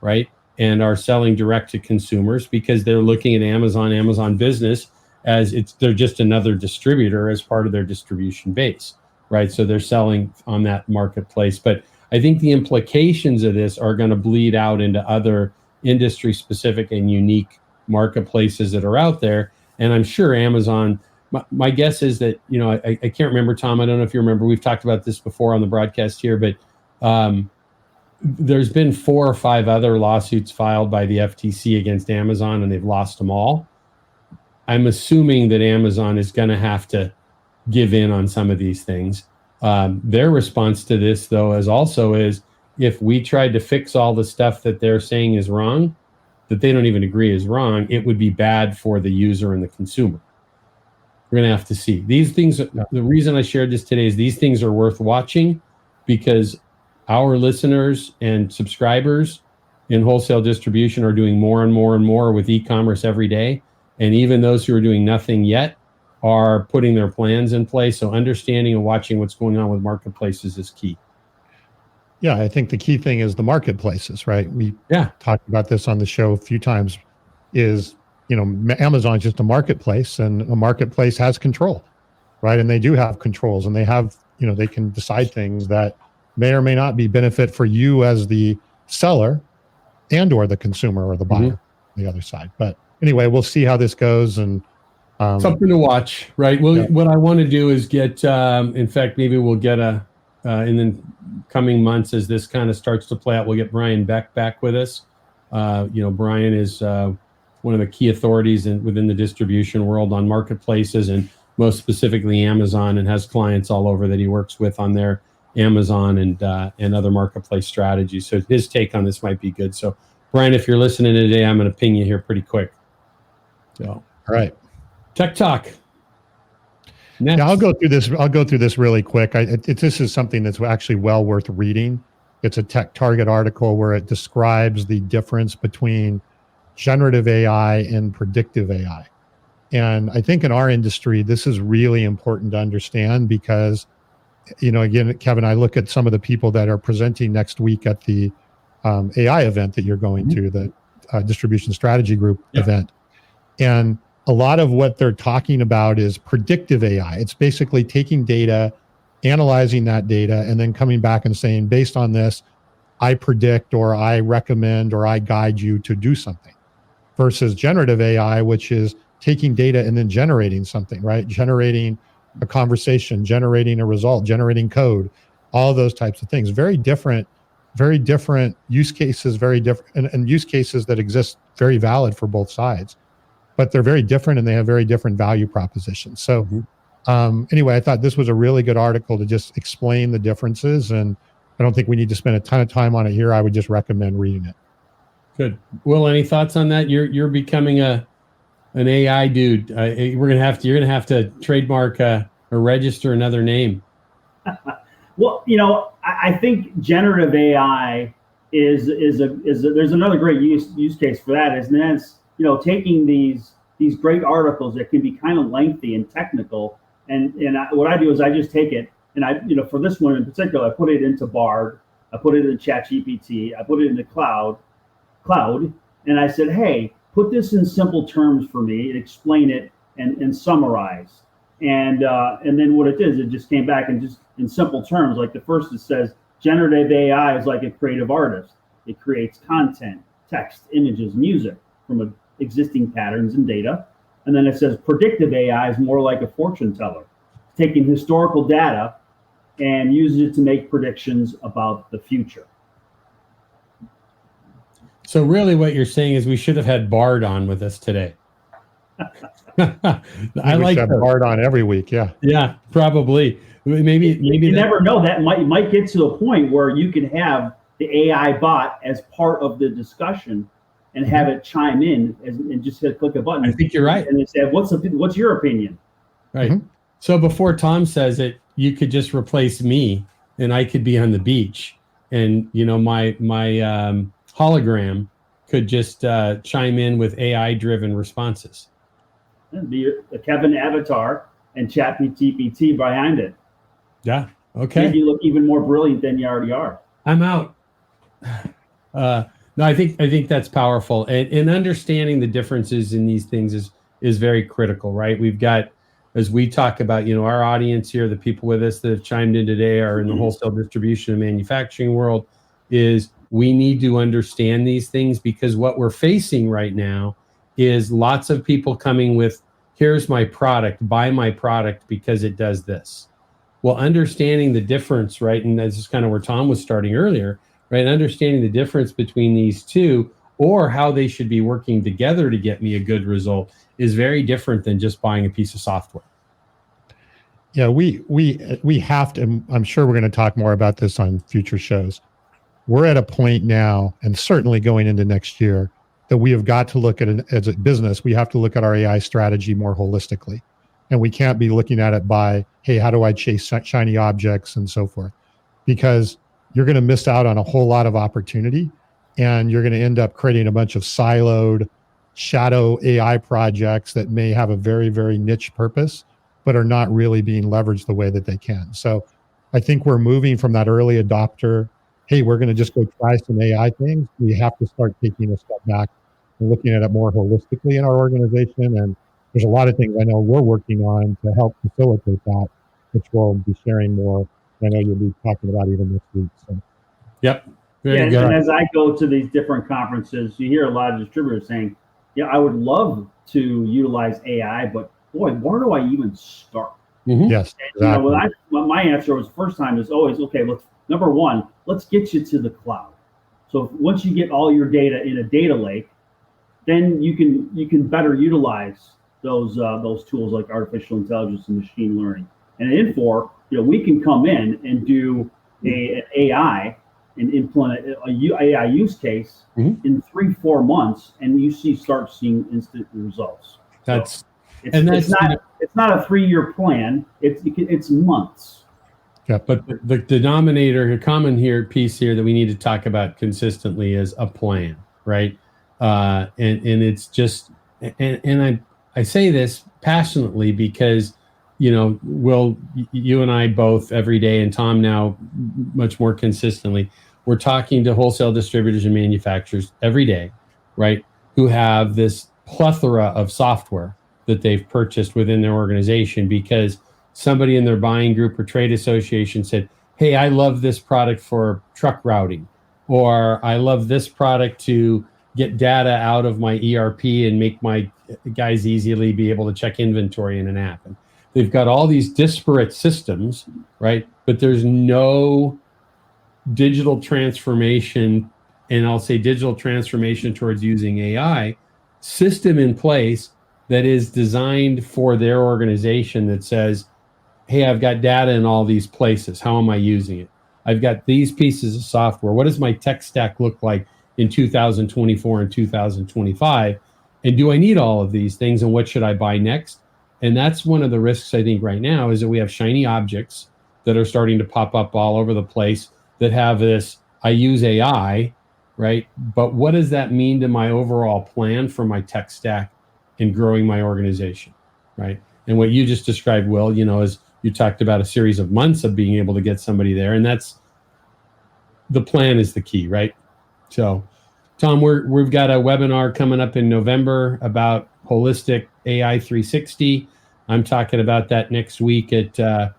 right? And are selling direct to consumers because they're looking at Amazon Business as they're just another distributor as part of their distribution base, right? So they're selling on that marketplace. But I think the implications of this are going to bleed out into other industry specific and unique marketplaces that are out there. And I'm sure Amazon, my guess is that, I can't remember, Tom, I don't know if you remember, we've talked about this before on the broadcast here, but there's been 4 or 5 other lawsuits filed by the FTC against Amazon, and they've lost them all. I'm assuming that Amazon is going to have to give in on some of these things. Their response to this, though, is if we tried to fix all the stuff that they're saying is wrong, that they don't even agree is wrong, it would be bad for the user and the consumer. We're going to have to see. These things, the reason I shared this today is these things are worth watching because our listeners and subscribers in wholesale distribution are doing more and more and more with e-commerce every day. And even those who are doing nothing yet are putting their plans in place. So understanding and watching what's going on with marketplaces is key. Yeah, I think the key thing is the marketplaces, right? We talked about this on the show a few times, is, Amazon is just a marketplace, and a marketplace has control, right? And they do have controls, and they have, they can decide things that may or may not be benefit for you as the seller and or the consumer or the buyer, the other side. But anyway, we'll see how this goes. And something to watch, right? Well, what I want to do is get, in fact, maybe we'll get in the coming months as this kind of starts to play out, we'll get Brian Beck back with us. Brian is one of the key authorities within the distribution world on marketplaces, and most specifically Amazon, and has clients all over that he works with on their Amazon and other marketplace strategies. So his take on this might be good. So Brian, if you're listening today, I'm going to ping you here pretty quick. So, all right. Tech Talk. Next. Yeah, I'll go through this really quick. This is something that's actually well worth reading. It's a Tech Target article where it describes the difference between generative AI and predictive AI. And I think in our industry, this is really important to understand because, again, Kevin, I look at some of the people that are presenting next week at the AI event that you're going to, the Distribution Strategy Group event. And a lot of what they're talking about is predictive AI. It's basically taking data, analyzing that data, and then coming back and saying, based on this, I predict or I recommend or I guide you to do something. Versus generative AI, which is taking data and then generating something, right? Generating a conversation, generating a result, generating code, all those types of things. Very different use cases, very different, and use cases that exist very valid for both sides. But they're very different and they have very different value propositions. So anyway, I thought this was a really good article to just explain the differences. And I don't think we need to spend a ton of time on it here. I would just recommend reading it. Good. Will, any thoughts on that? You're becoming an AI dude. You're gonna have to trademark or register another name. Well, I think generative AI is there's another great use case for that. And that's taking these great articles that can be kind of lengthy and technical, and what I do is I just take it and I for this one in particular, I put it into Bard, I put it in ChatGPT, I put it in the cloud, and I said, hey, put this in simple terms for me and explain it and summarize. And then what it did is it just came back and just in simple terms, like the first it says, generative AI is like a creative artist. It creates content, text, images, music from existing patterns and data. And then it says predictive AI is more like a fortune teller, taking historical data and uses it to make predictions about the future. So really what you're saying is we should have had Bard on with us today. I like that Bart on every week. Yeah. Yeah, probably. Maybe you never know. That might get to a point where you can have the AI bot as part of the discussion and have it chime in and just click a button. I think you're right. And they say, what's your opinion? Right. Mm-hmm. So before Tom says it, you could just replace me and I could be on the beach, and my hologram could just chime in with AI driven responses. It'd be a Kevin avatar and ChatGPT behind it. Yeah. Okay. Maybe you look even more brilliant than you already are. I'm out. No, I think that's powerful, and understanding the differences in these things is very critical, right? We've got, as we talk about, our audience here, the people with us that have chimed in today are in the wholesale distribution and manufacturing world. Is we need to understand these things, because what we're facing right now is lots of people coming with, here's my product, buy my product because it does this. Well, understanding the difference, right? And this is kind of where Tom was starting earlier, right? Understanding the difference between these two, or how they should be working together to get me a good result, is very different than just buying a piece of software. Yeah, we have to, and I'm sure we're going to talk more about this on future shows. We're at a point now, and certainly going into next year, that we have got to look at it as a business. We have to look at our AI strategy more holistically. And we can't be looking at it by, hey, how do I chase shiny objects and so forth? Because you're going to miss out on a whole lot of opportunity, and you're going to end up creating a bunch of siloed shadow AI projects that may have a very, very niche purpose, but are not really being leveraged the way that they can. So I think we're moving from that early adopter, hey, we're going to just go try some AI things. We have to start taking a step back and looking at it more holistically in our organization. And there's a lot of things I know we're working on to help facilitate that, which we'll be sharing more. I know you'll be talking about even this week. So. Yep. And as I go to these different conferences, you hear a lot of distributors saying, yeah, I would love to utilize AI, but boy, where do I even start? Mm-hmm. Yes, exactly. My answer was first time is always, okay, number one, let's get you to the cloud. So once you get all your data in a data lake, then you can better utilize those tools like artificial intelligence and machine learning. And at Infor, we can come in and do an AI and implement a AI use case in 3-4 months, and start seeing instant results. It's not a 3-year plan. It's months. Yeah, but the denominator, common piece here that we need to talk about consistently is a plan, right? And it's just, and I say this passionately because, Will, you and I both every day, and Tom now much more consistently, we're talking to wholesale distributors and manufacturers every day, right? Who have this plethora of software that they've purchased within their organization because somebody in their buying group or trade association said, hey, I love this product for truck routing, or I love this product to get data out of my ERP and make my guys easily be able to check inventory in an app. And they've got all these disparate systems, right? But there's no digital transformation, and I'll say digital transformation towards using AI system in place that is designed for their organization that says, hey, I've got data in all these places. How am I using it? I've got these pieces of software. What does my tech stack look like in 2024 and 2025? And do I need all of these things? And what should I buy next? And that's one of the risks, I think, right now, is that we have shiny objects that are starting to pop up all over the place that have this, I use AI, right? But what does that mean to my overall plan for my tech stack and growing my organization, right? And what you just described, Will, is you talked about a series of months of being able to get somebody there. And that's, the plan is the key, right? So, Tom, we've got a webinar coming up in November about holistic AI 360. I'm talking about that next week at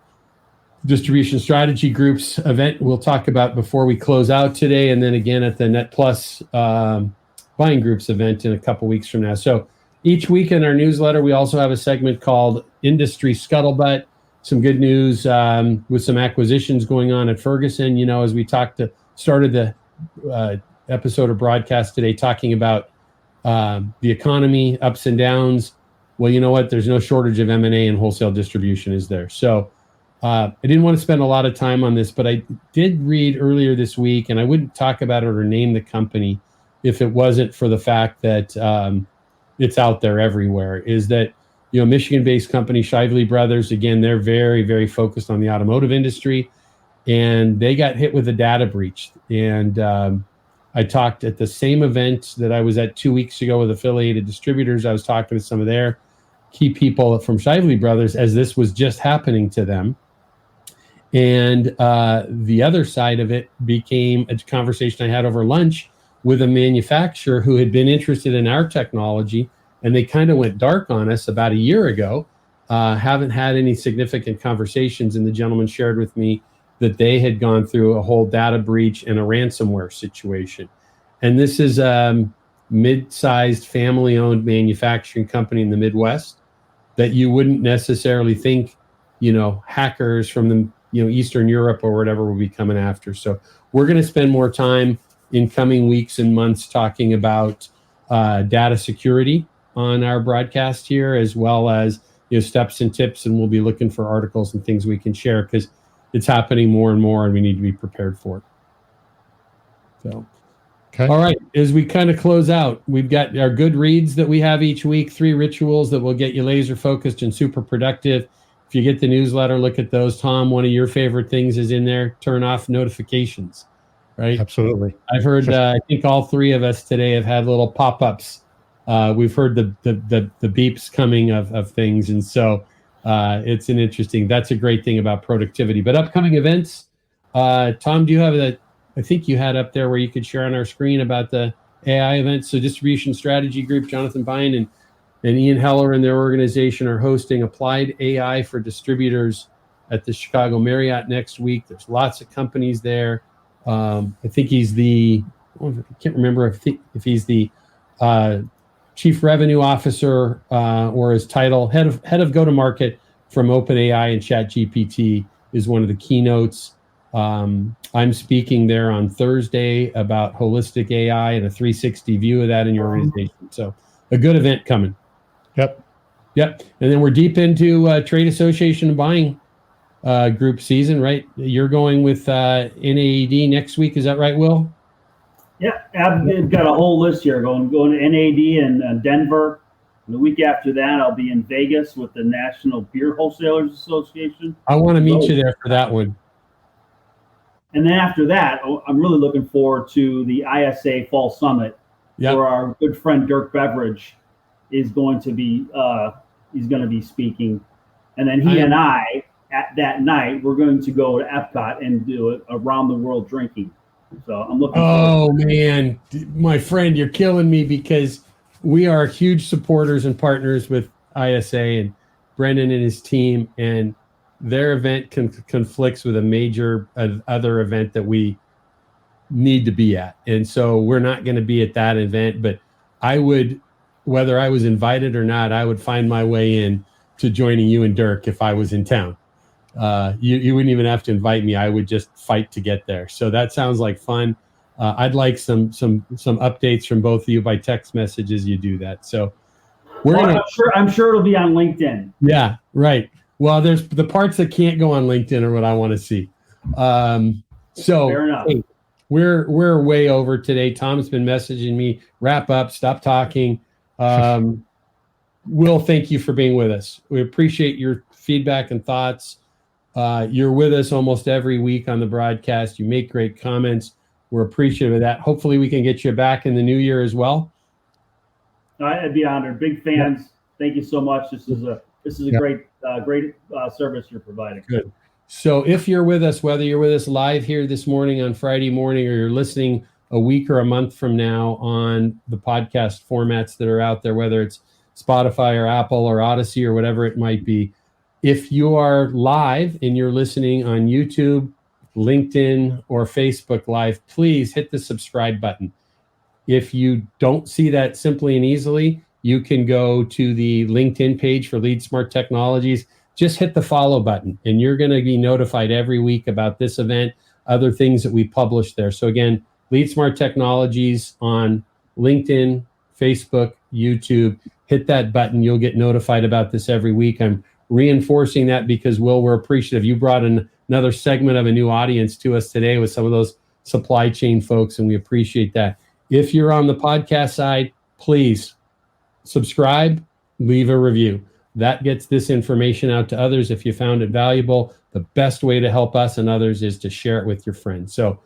Distribution Strategy Group's event. We'll talk about before we close out today, and then again at the Net Plus Buying Group's event in a couple weeks from now. So each week in our newsletter, we also have a segment called Industry Scuttlebutt. Some good news with some acquisitions going on at Ferguson. As we started the episode of broadcast today talking about the economy, ups and downs. Well, you know what? There's no shortage of M&A and wholesale distribution, is there? So I didn't want to spend a lot of time on this, but I did read earlier this week, and I wouldn't talk about it or name the company if it wasn't for the fact that it's out there everywhere, is that, Michigan-based company, Shively Brothers, again, they're very, very focused on the automotive industry, and they got hit with a data breach. And I talked at the same event that I was at 2 weeks ago with affiliated distributors. I was talking to some of their key people from Shively Brothers as this was just happening to them. And the other side of it became a conversation I had over lunch with a manufacturer who had been interested in our technology, and they kind of went dark on us about a year ago. Haven't had any significant conversations, and the gentleman shared with me that they had gone through a whole data breach and a ransomware situation. And this is a mid-sized family-owned manufacturing company in the Midwest that you wouldn't necessarily think, hackers from the Eastern Europe or whatever will be coming after. So we're going to spend more time in coming weeks and months talking about data security on our broadcast here, as well as steps and tips, and we'll be looking for articles and things we can share because it's happening more and more, and we need to be prepared for it. So, okay. All right, as we kind of close out, we've got our good reads that we have each week, 3 rituals that will get you laser focused and super productive. If you get the newsletter, look at those. Tom, one of your favorite things is in there, turn off notifications, right? Absolutely. I've heard, I think all 3 of us today have had little pop-ups. We've heard the beeps coming of things. And so it's an interesting, that's a great thing about productivity. But upcoming events, Tom, do you have I think you had up there where you could share on our screen about the AI events. So Distribution Strategy Group, Jonathan Bine and Ian Heller and their organization are hosting Applied AI for Distributors at the Chicago Marriott next week. There's lots of companies there. I think he's I can't remember if he's the Chief Revenue Officer or his title, head of go-to-market from OpenAI and ChatGPT is one of the keynotes. I'm speaking there on Thursday about holistic AI and a 360 view of that in your organization. So a good event coming. Yep. And then we're deep into trade association and buying group season, right? You're going with NAED next week. Is that right, Will? Yeah, I've got a whole list here going to NAD in Denver. And the week after that, I'll be in Vegas with the National Beer Wholesalers Association. I want to meet you there for that one. And then after that, I'm really looking forward to the ISA Fall Summit, where our good friend Dirk Beveridge is going to be speaking. And then he and I, at that night, we're going to go to Epcot and do it around the world drinking. So I'm looking forward to it. Man, my friend, you're killing me because we are huge supporters and partners with ISA and Brendan and his team, and their event conflicts with a major other event that we need to be at. And so we're not going to be at that event, but I would, whether I was invited or not, I would find my way in to joining you and Dirk if I was in town. You wouldn't even have to invite me. I would just fight to get there. So that sounds like fun. I'd like some updates from both of you by text message as you do that. So I'm sure it'll be on LinkedIn. Yeah, right. Well, there's the parts that can't go on LinkedIn are what I want to see. So fair enough. Hey, we're way over today. Tom's been messaging me, wrap up, stop talking. Will, thank you for being with us. We appreciate your feedback and thoughts. You're with us almost every week on the broadcast. You make great comments. We're appreciative of that. Hopefully we can get you back in the new year as well. I'd be honored. Big fans. Yep. Thank you so much. This is a great service you're providing. Good. So if you're with us, whether you're with us live here this morning on Friday morning, or you're listening a week or a month from now on the podcast formats that are out there, whether it's Spotify or Apple or Odyssey or whatever it might be, if you are live and you're listening on YouTube, LinkedIn, or Facebook Live, please hit the subscribe button. If you don't see that simply and easily, you can go to the LinkedIn page for LeadSmart Technologies. Just hit the follow button, and you're going to be notified every week about this event, other things that we publish there. So again, LeadSmart Technologies on LinkedIn, Facebook, YouTube. hit that button. You'll get notified about this every week. I'm reinforcing that because, Will, we're appreciative. You brought in another segment of a new audience to us today with some of those supply chain folks, and we appreciate that. If you're on the podcast side, please subscribe, leave a review. That gets this information out to others. If you found it valuable, the best way to help us and others is to share it with your friends. So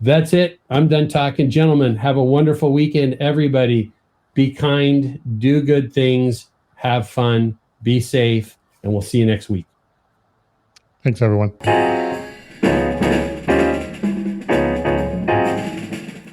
that's it. I'm done talking. Gentlemen, have a wonderful weekend. Everybody, be kind, do good things, have fun, be safe, and we'll see you next week. Thanks, everyone.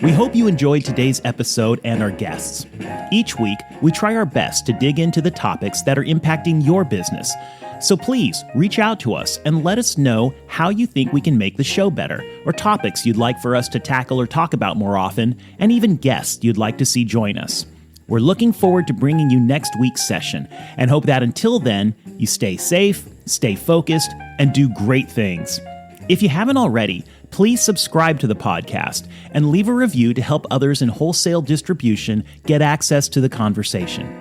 We hope you enjoyed today's episode and our guests. Each week, we try our best to dig into the topics that are impacting your business. So please reach out to us and let us know how you think we can make the show better, or topics you'd like for us to tackle or talk about more often, and even guests you'd like to see join us. We're looking forward to bringing you next week's session and hope that until then, you stay safe, stay focused, and do great things. If you haven't already, please subscribe to the podcast and leave a review to help others in wholesale distribution get access to the conversation.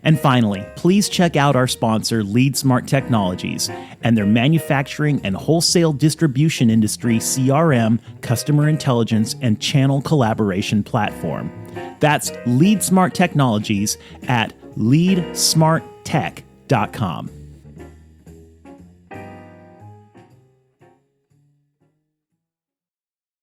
And finally, please check out our sponsor, LeadSmart Technologies, and their manufacturing and wholesale distribution industry CRM, customer intelligence, and channel collaboration platform. That's LeadSmart Technologies at leadsmarttech.com.